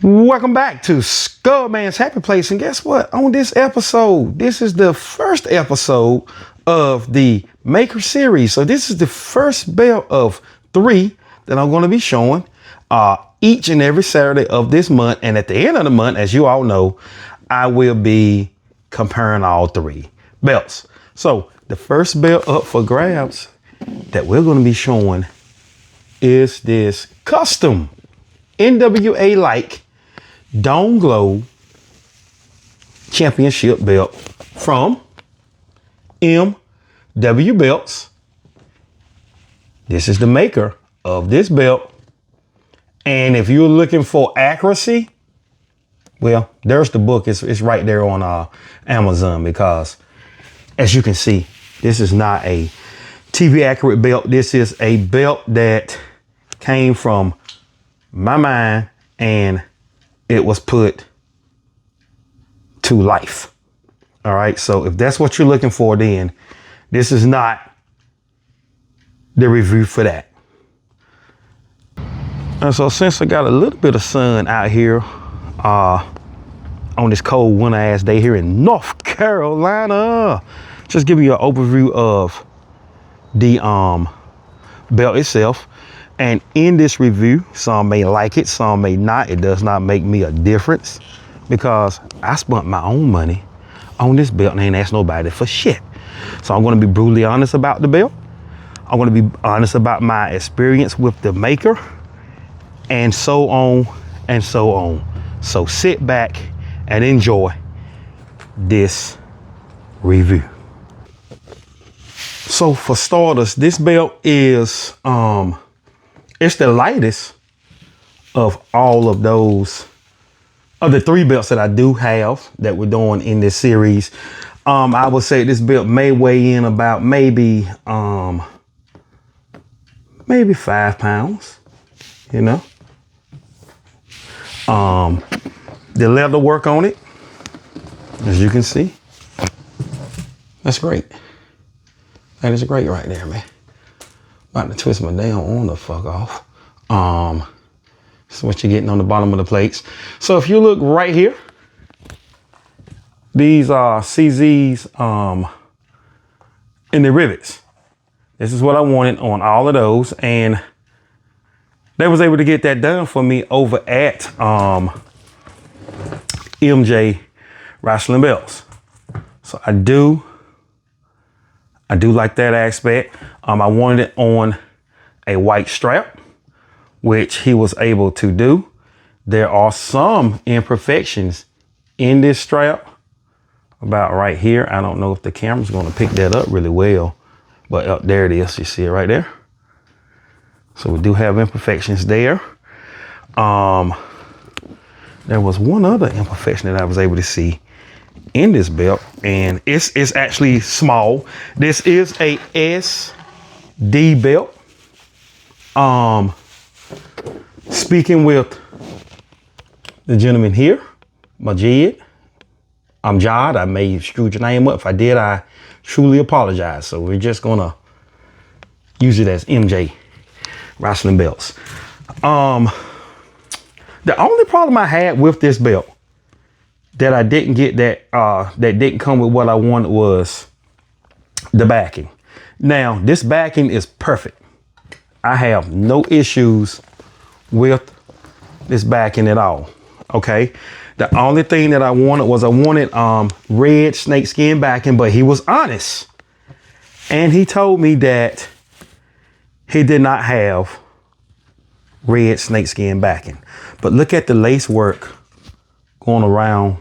Welcome back to Skullman's Happy Place. And guess what? On this episode, this is the first episode of the Maker series. So this is the first belt of 3 that I'm going to be showing each and every Saturday of this month. And at the end of the month, as you all know, I will be comparing all 3 belts. So the first belt up for grabs that we're going to be showing is this custom NWA like Dome Glow Championship belt from MW Belts. This is the maker of this belt. And if you're looking for accuracy, well, there's the book. It's right there on Amazon, because as you can see, this is not a TV accurate belt. This is a belt that came from my mind and it was put to life. All right. So if that's what you're looking for, then this is not the review for that. And so since I got a little bit of sun out here on this cold winter ass day here in North Carolina, just giving you an overview of the belt itself. And in this review, some may like it, some may not. It does not make me a difference, because I spent my own money on this belt and ain't asked nobody for shit. So I'm going to be brutally honest about the belt. I'm going to be honest about my experience with the maker, and so on and so on. So sit back and enjoy this review. So for starters, this belt is it's the lightest of all of those, of the 3 belts that I do have that we're doing in this series. I would say this belt may weigh in about maybe 5 pounds, you know. The leather work on it, as you can see, that's great. That is great right there, man. About to twist my damn arm the fuck off. This is what you're getting on the bottom of the plates. So if you look right here, these are CZs in the rivets. This is what I wanted on all of those, and they was able to get that done for me over at MJ Wrestling Belts. So I do like that aspect. I wanted it on a white strap, which he was able to do. There are some imperfections in this strap about right here. I don't know if the camera's going to pick that up really well, but up there it is. You see it right there. So we do have imperfections there. There was one other imperfection that I was able to see in this belt, and it's actually small. This is a SD belt. Speaking with the gentleman here, Majid, Amjad, I may have screwed your name up. If I did, I truly apologize. So we're just gonna use it as MJ Wrestling Belts. The only problem I had with this belt that I didn't get, that didn't come with what I wanted, was the backing. Now, this backing is perfect. I have no issues with this backing at all. Okay. The only thing that I wanted red snakeskin backing, but he was honest. And he told me that he did not have red snakeskin backing. But look at the lace work going around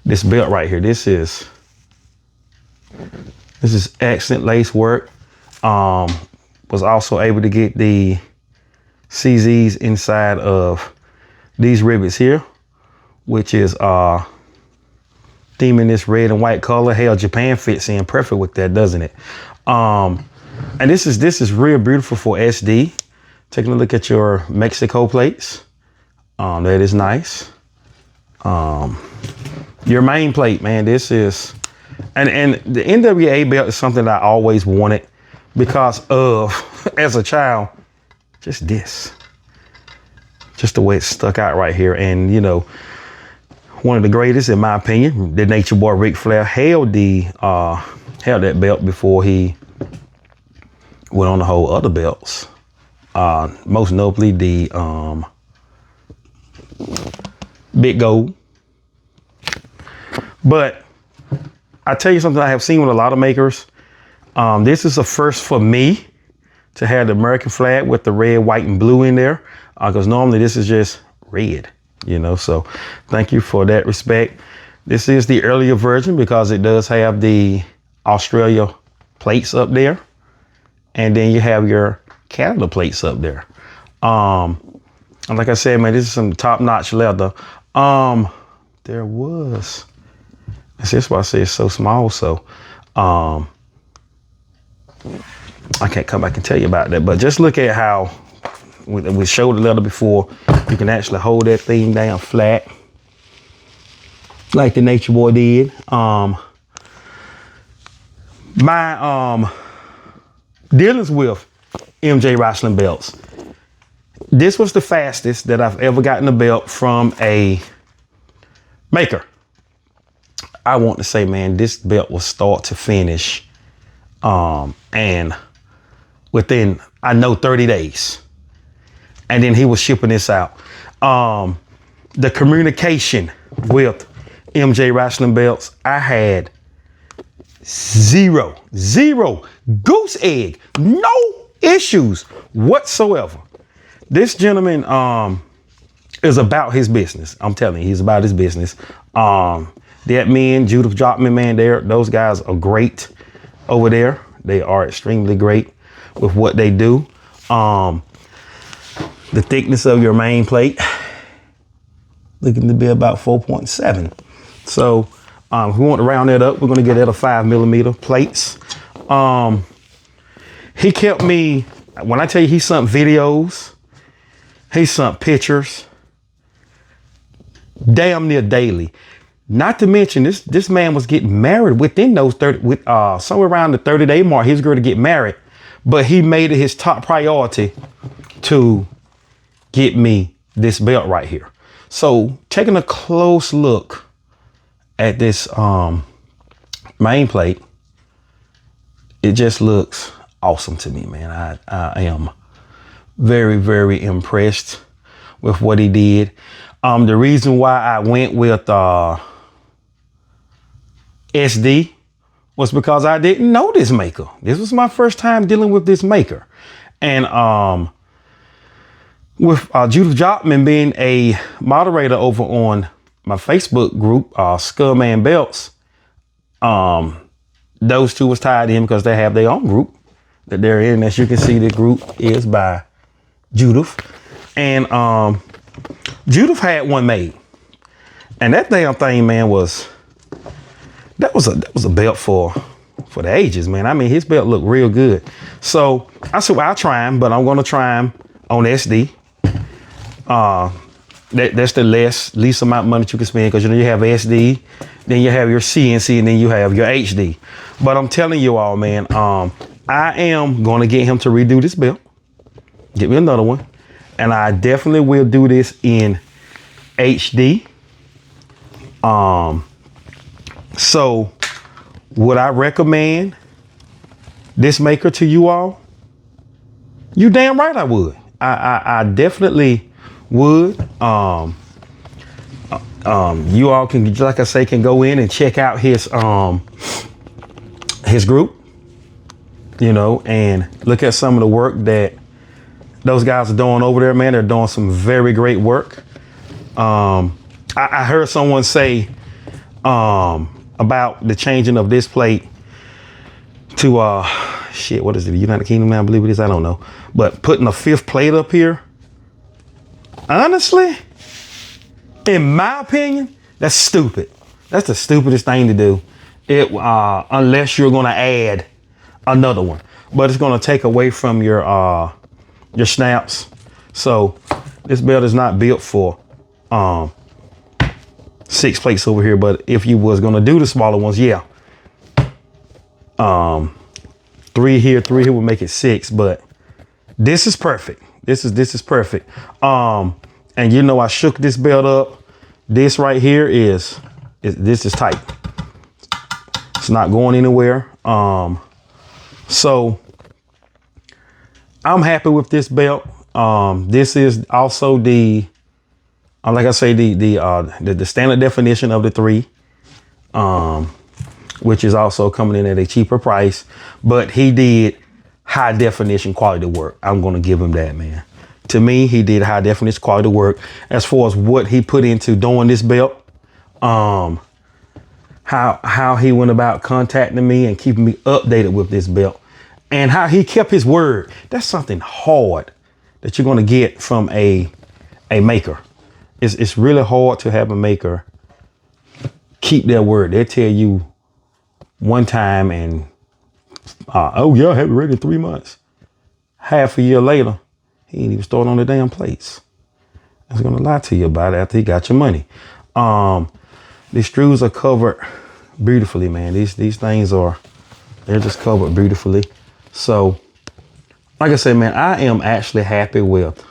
this belt right here. This is excellent lace work. Was also able to get the CZs inside of these rivets here, which is theming this red and white color. Hell, Japan fits in perfect with that, doesn't it? And this is real beautiful for SD. Taking a look at your Mexico plates. That is nice. Your main plate, man, this is, and the NWA belt is something that I always wanted because of, as a child, just this. just the way it stuck out right here. And, you know, one of the greatest, in my opinion, the Nature Boy Ric Flair held that belt before he went on to hold other belts. Most notably the Big Gold. But I tell you something I have seen with a lot of makers. This is a first for me to have the American flag with the red, white, and blue in there. Because normally this is just red, you know. So thank you for that respect. This is the earlier version because it does have the Australia plates up there. And then you have your Canada plates up there. And like I said, man, this is some top-notch leather. There was, that's why I say it's so small. So I can't come back and tell you about that. But just look at how we showed the leather before. You can actually hold that thing down flat, like the Nature Boy did. My dealings with MJ Wrestling belts. This was the fastest that I've ever gotten a belt from a maker. I want to say, man, this belt was start to finish. And within, I know, 30 days. And then he was shipping this out. The communication with MJ Wrestling belts, I had zero goose egg, no issues whatsoever. This gentleman is about his business. I'm telling you, he's about his business. That man, Judith Jotman, man, those guys are great over there. They are extremely great with what they do. The thickness of your main plate looking to be about 4.7. So if we want to round that up, we're going to get at a 5mm plates. He kept me, when I tell you he sent videos, he sent pictures damn near daily. Not to mention this man was getting married within those 30, somewhere around the 30-day mark, he was going to get married, but he made it his top priority to get me this belt right here. So taking a close look at this main plate, it just looks awesome to me, man. I am very, very impressed with what he did. The reason why I went with SD was because I didn't know this maker. This was my first time dealing with this maker. And with Judith Jotman being a moderator over on my Facebook group, Skullman Belts, those two was tied in because they have their own group that they're in. As you can see, the group is by Judith. And Judith had one made. And that damn thing, man, that was a belt for the ages, man. I mean, his belt looked real good. So I said, well, I'll try him, but I'm going to try him on SD. That's the least amount of money that you can spend, because you know you have SD, then you have your CNC, and then you have your HD. But I'm telling you all, man, I am going to get him to redo this belt, get me another one, and I definitely will do this in HD. So would I recommend this maker to you all? You damn right I would. I definitely would. You all can, like I say, can go in and check out his group, you know, and look at some of the work that those guys are doing over there, man. They're doing some very great work. I heard someone say about the changing of this plate to what is it, the United Kingdom now, I believe it is, I don't know, but putting a fifth plate up here, honestly, in my opinion, that's stupid. That's the stupidest thing to do, unless you're going to add another one, but it's going to take away from your snaps. So this belt is not built for 6 plates over here, but if you was going to do the smaller ones, yeah, 3 here would make it 6, but this is perfect. This is perfect. And you know, I shook this belt up. This right here this is tight. It's not going anywhere. So I'm happy with this belt. This is also the, like I say, the standard definition of the 3, which is also coming in at a cheaper price. But he did high definition quality work. I'm going to give him that, man. To me, he did high definition quality work as far as what he put into doing this belt. How he went about contacting me and keeping me updated with this belt, and how he kept his word. That's something hard that you're going to get from a maker. It's really hard to have a maker keep their word. They tell you one time and oh yeah, I have it ready in 3 months. Half a year later, he ain't even started on the damn plates. I was gonna lie to you about it after he got your money. These screws are covered beautifully, man. These things they're just covered beautifully. So, like I said, man, I am actually happy with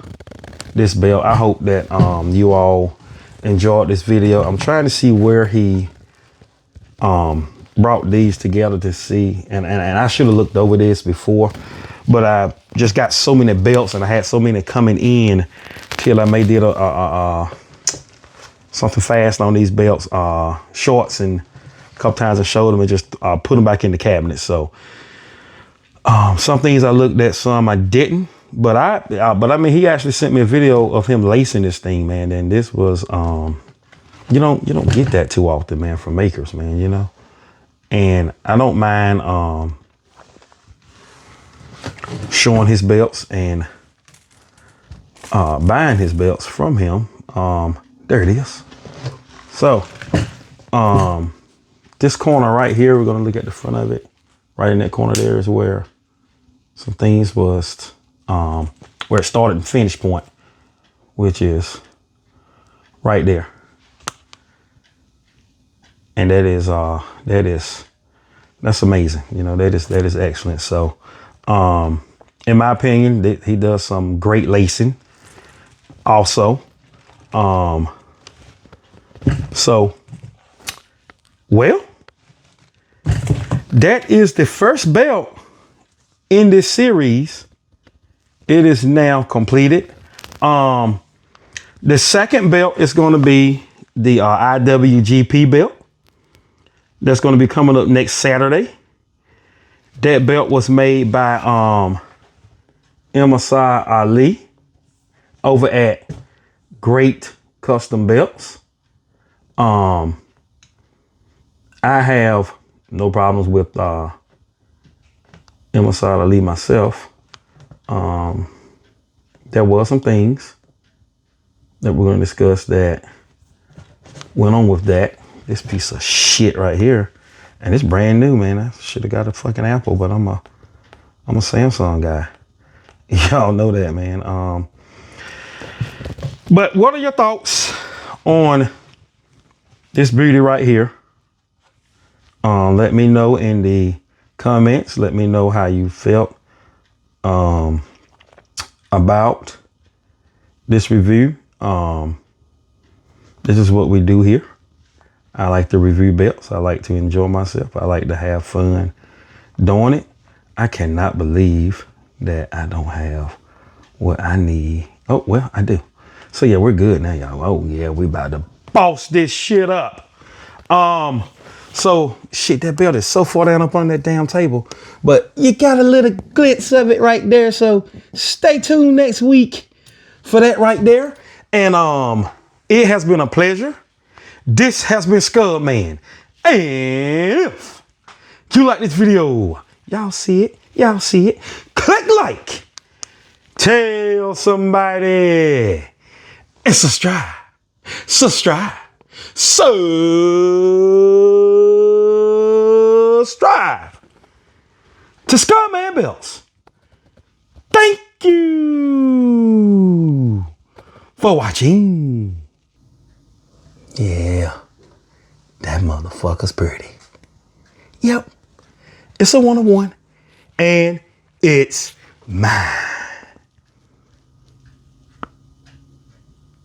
this belt. I hope that you all enjoyed this video. I'm trying to see where he brought these together to see, and I should have looked over this before, but I just got so many belts and I had so many coming in till I did something fast on these belts, shorts, and a couple times I showed them and just put them back in the cabinet. So some things I looked at, some I didn't, but I mean, he actually sent me a video of him lacing this thing, man. And this was, you don't get that too often, man, from makers, man, you know? And I don't mind, showing his belts and, buying his belts from him. There it is. So, this corner right here, we're going to look at the front of it. Right in that corner there is where some things was, where it started and finish point, which is right there. And that's amazing. You know, that is excellent. So, in my opinion, he does some great lacing also. So, well, that is the first belt in this series. It is now completed. The second belt is going to be the IWGP belt. That's going to be coming up next Saturday. That belt was made by Emasai Ali over at Great Custom Belts. I have no problems with Emasai Ali myself. There were some things that we're going to discuss that went on with that. This piece of shit right here, and it's brand new, man. I should have got a fucking Apple, but I'm a Samsung guy. Y'all know that, man. But what are your thoughts on this beauty right here? Let me know in the comments. Let me know how you felt about this review. This is what we do here. I like to review belts. I like to enjoy myself. I like to have fun doing it. I cannot believe that I don't have what I need. Oh, well, I do. So yeah, we're good now, y'all. Oh yeah, we about to boss this shit up. So shit, that belt is so far down up on that damn table, but you got a little glimpse of it right there. So stay tuned next week for that right there. And it has been a pleasure. This has been Scud Man. And if you like this video, y'all see it, click like, tell somebody, and subscribe to Scud Man Belts. Thank you for watching. Yeah, that motherfucker's pretty. Yep, it's a 101, and it's mine.